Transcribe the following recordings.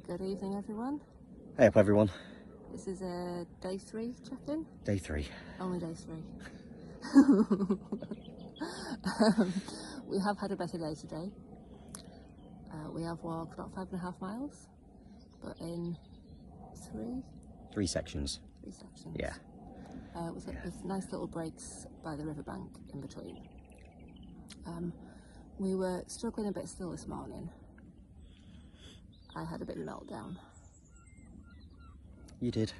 Good evening, everyone. Hey up, everyone. This is a day 3 check-in. Day 3. Only day 3. We have had a better day today. We have walked about 5.5 miles, but in three sections. Yeah. With nice little breaks by the riverbank in between. We were struggling a bit still this morning. I had a bit of a meltdown. You did.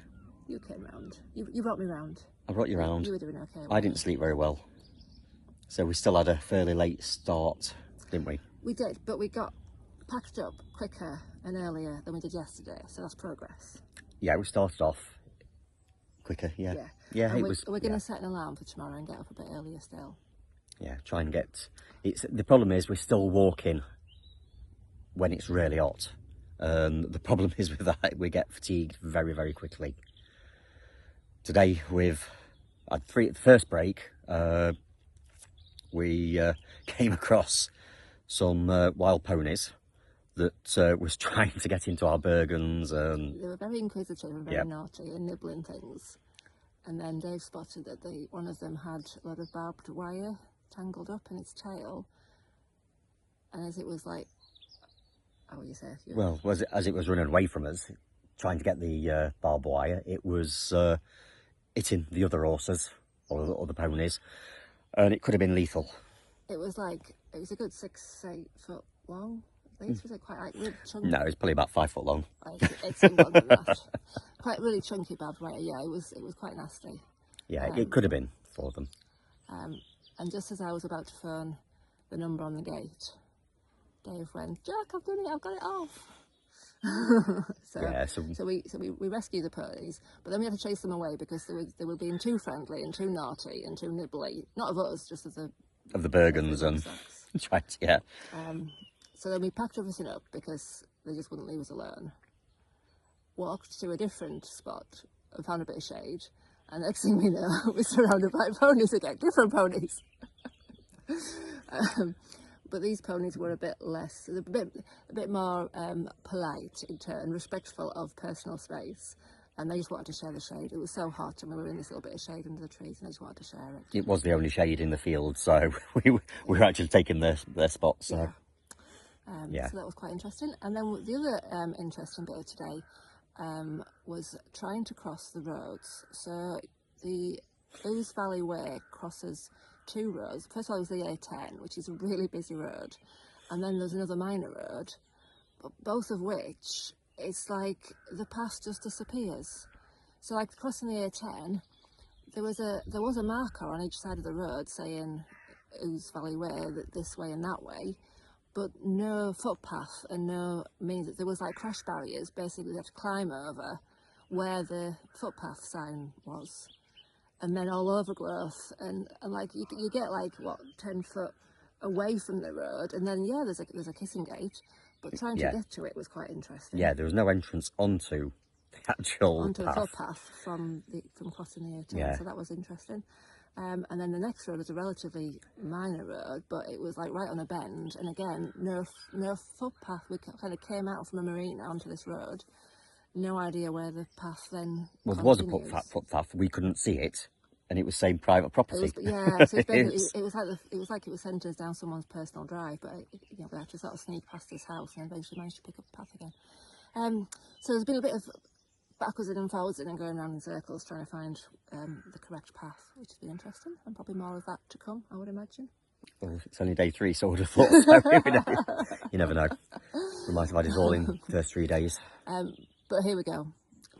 You came round. You brought me round. I brought you round. You were doing okay. I didn't sleep very well. So we still had a fairly late start, didn't we? We did, but we got packed up quicker and earlier than we did yesterday, so that's progress. Yeah, we started off quicker, yeah. Yeah, and we're going to set an alarm for tomorrow and get up a bit earlier still. Yeah, try and get... The problem is we're still walking when it's really hot. The problem is with that, we get fatigued very, very quickly. Today, we've had the first break, we came across some wild ponies that was trying to get into our Bergens. They were very inquisitive and very naughty and nibbling things. And then Dave spotted that one of them had a lot of barbed wire tangled up in its tail. And as it was like, how would you say? Well, as it was running away from us, trying to get the barbed wire, it was hitting the other horses or the ponies, and it could have been lethal. It was a good 6-8 foot long. At least was it quite really chunky? No, it's probably about 5 foot long. It's more than that. Quite really chunky barbed wire. Yeah, it was quite nasty. Yeah, it could have been for them. And just as I was about to phone the number on the gate, Dave went, "Jack, I've done it. I've got it off." So we rescued the ponies, but then we had to chase them away because they were being too friendly and too naughty and too nibbly. Not of us, just of the Bergens and right, yeah. So then we packed everything up because they just wouldn't leave us alone. Walked to a different spot and found a bit of shade, and next thing we know, we're surrounded by ponies again, different ponies. But these ponies were a bit less, a bit more polite in turn, respectful of personal space. And they just wanted to share the shade. It was so hot and we were in this little bit of shade under the trees and they just wanted to share it. It was the only shade in the field, so we were actually taking their spot. So. So that was quite interesting. And then the other interesting bit of today was trying to cross the roads. So the Ouse Valley Way crosses 2 roads. First of all, there's the A10, which is a really busy road, and then there's another minor road, but both of which it's like the path just disappears. So like crossing the A10, there was a marker on each side of the road saying Ouse Valley Way, this way and that way, but no footpath and no means that there was like crash barriers. Basically, you had to climb over where the footpath sign was. And then all overgrowth and like you get like what 10 foot away from the road, and then there's a kissing gate, but trying to get to it was quite interesting. Yeah, there was no entrance onto the actual the footpath from crossing the A10. Yeah. So that was interesting. And then the next road was a relatively minor road, but it was like right on a bend, and again no footpath. We kind of came out from a marina onto this road. No idea where the path then continues. There was a footpath. We couldn't see it, and it was saying private property. So it was like it was sent us down someone's personal drive, but we had to sort of sneak past this house and eventually managed to pick up the path again. So there's been a bit of backwards and forwards and going around in circles trying to find the correct path, which has been interesting, and probably more of that to come, I would imagine. Well, it's only day 3, so I would have thought so. You never know. We might have had it all in the first 3 days. But here we go.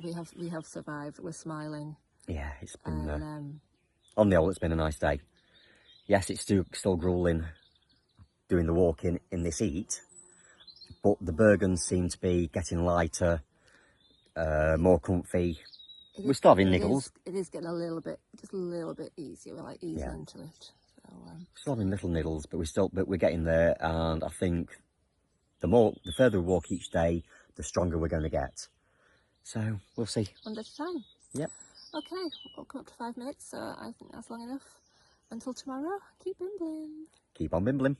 We have survived. We're smiling. Yeah, it's been on the whole, it's been a nice day. Yes, it's still grueling doing the walking in this heat, but the Bergens seem to be getting lighter, more comfy. We're still having niggles. It is getting just a little bit easier. We're like easing into it. So, still having little niggles, but we're getting there. And I think the further we walk each day, the stronger we're going to get. So we'll see. One day at a time. Yep. Okay, we'll come up to 5 minutes, so I think that's long enough. Until tomorrow, keep bimbling. Keep on bimbling.